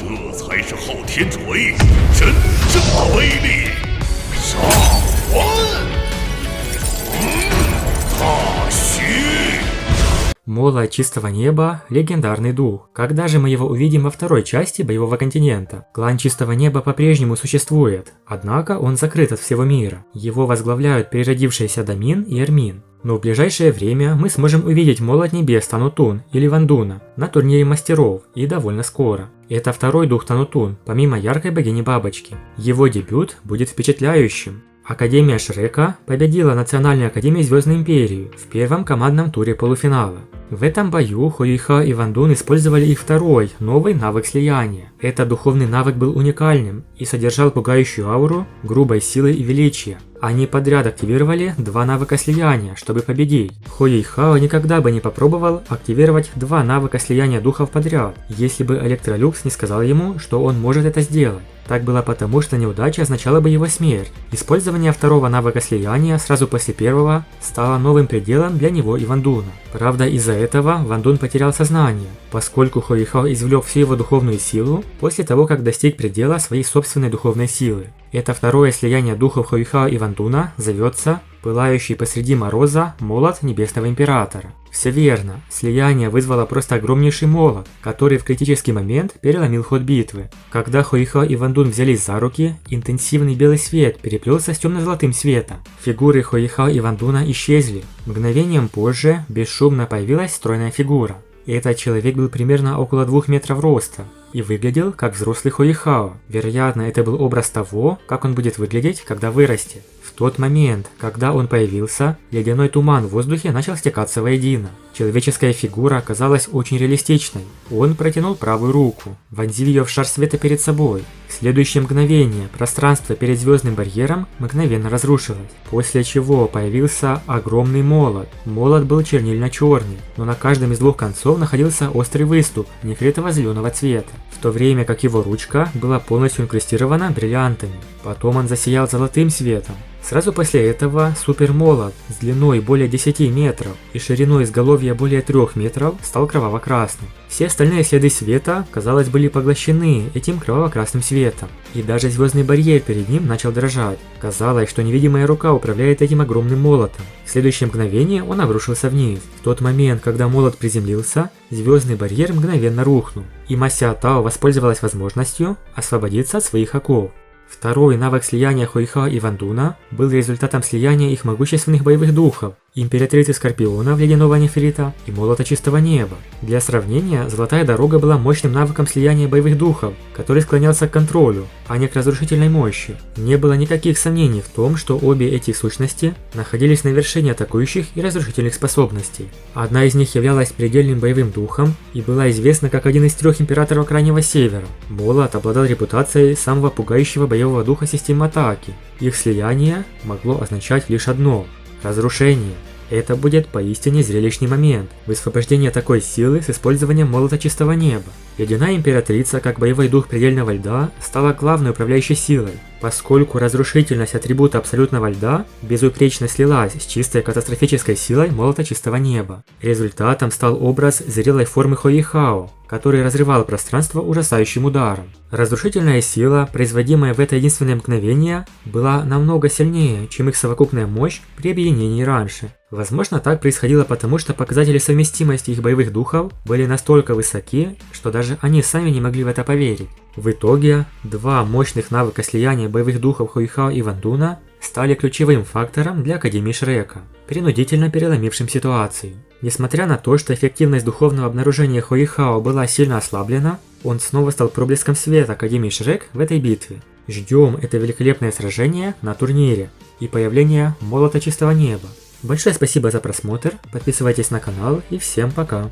这才是昊天锤真正的威力！上魂！踏虚！ Молот чистого неба – легендарный дух. Когда же мы его увидим во второй части боевого континента? Клан чистого неба по-прежнему существует, однако он закрыт от всего мира. Его возглавляют переродившиеся Дамин и Эрмин. Но в ближайшее время мы сможем увидеть молот небес Танутун или Вандуна на турнире мастеров и довольно скоро. Это второй дух Танутун, помимо яркой богини Бабочки. Его дебют будет впечатляющим. Академия Шрека победила Национальную Академию Звездной Империи в первом командном туре полуфинала. В этом бою Хуэйхао и Вандун использовали их второй, новый навык слияния. Этот духовный навык был уникальным и содержал пугающую ауру грубой силы и величия. Они подряд активировали два навыка слияния, чтобы победить. Хуэйхао никогда бы не попробовал активировать два навыка слияния духов подряд, если бы Электролюкс не сказал ему, что он может это сделать. Так было потому, что неудача означала бы его смерть. Использование второго навыка слияния сразу после первого стало новым пределом для него и Вандуна. Правда, из-за этого Вандун потерял сознание, поскольку Хуэйхао извлек всю его духовную силу после того, как достиг предела своей собственной духовной силы. Это второе слияние духов Хуэйхао и Вандуна зовется «Пылающий посреди мороза молот Небесного Императора». Все верно, слияние вызвало просто огромнейший молот, который в критический момент переломил ход битвы. Когда Хуэйхао и Вандун взялись за руки, интенсивный белый свет переплелся с темно-золотым светом. Фигуры Хуэйхао и Вандуна исчезли. Мгновением позже бесшумно появилась стройная фигура. Этот человек был примерно около 2 метров роста и выглядел как взрослый Хуэйхао. Вероятно, это был образ того, как он будет выглядеть, когда вырастет. В тот момент, когда он появился, ледяной туман в воздухе начал стекаться воедино. Человеческая фигура оказалась очень реалистичной. Он протянул правую руку, вонзил ее в шар света перед собой. В следующее мгновение пространство перед звездным барьером мгновенно разрушилось, после чего появился огромный молот. Молот был чернильно-черный, но на каждом из двух концов находился острый выступ нефритового зеленого цвета, в то время как его ручка была полностью инкрустирована бриллиантами. Потом он засиял золотым светом. Сразу после этого супермолот с длиной более 10 метров и шириной изголовья более 3 метров стал кроваво-красным. Все остальные следы света, казалось, были поглощены этим кроваво-красным светом. И даже звездный барьер перед ним начал дрожать. Казалось, что невидимая рука управляет этим огромным молотом. В следующее мгновение он обрушился вниз. В тот момент, когда молот приземлился, звездный барьер мгновенно рухнул. И Мася Тао воспользовалась возможностью освободиться от своих оков. Второй навык слияния Хуэйхао и Вандуна был результатом слияния их могущественных боевых духов, Императрицы Скорпионов Ледяного Нефрита и Молота Чистого Неба. Для сравнения, Золотая Дорога была мощным навыком слияния боевых духов, который склонялся к контролю, а не к разрушительной мощи. Не было никаких сомнений в том, что обе эти сущности находились на вершине атакующих и разрушительных способностей. Одна из них являлась предельным боевым духом и была известна как один из 3 императоров Крайнего Севера. Молот обладал репутацией самого пугающего боевого духа системы атаки. Их слияние могло означать лишь одно – разрушение. Это будет поистине зрелищный момент – высвобождение такой силы с использованием Молота Чистого Неба. Ледяная Императрица, как боевой дух предельного льда, стала главной управляющей силой, поскольку разрушительность атрибута абсолютного льда безупречно слилась с чистой катастрофической силой Молота Чистого Неба. Результатом стал образ зрелой формы Хуэйхао, который разрывал пространство ужасающим ударом. Разрушительная сила, производимая в это единственное мгновение, была намного сильнее, чем их совокупная мощь при объединении раньше. Возможно, так происходило потому, что показатели совместимости их боевых духов были настолько высоки, что даже они сами не могли в это поверить. В итоге, два мощных навыка слияния боевых духов Хуэйхао и Вандуна стали ключевым фактором для Академии Шрека, принудительно переломившим ситуацию. Несмотря на то, что эффективность духовного обнаружения Хуэйхао была сильно ослаблена, он снова стал проблеском света Академии Шрек в этой битве. Ждем это великолепное сражение на турнире и появление Молота Чистого Неба. Большое спасибо за просмотр, подписывайтесь на канал и всем пока!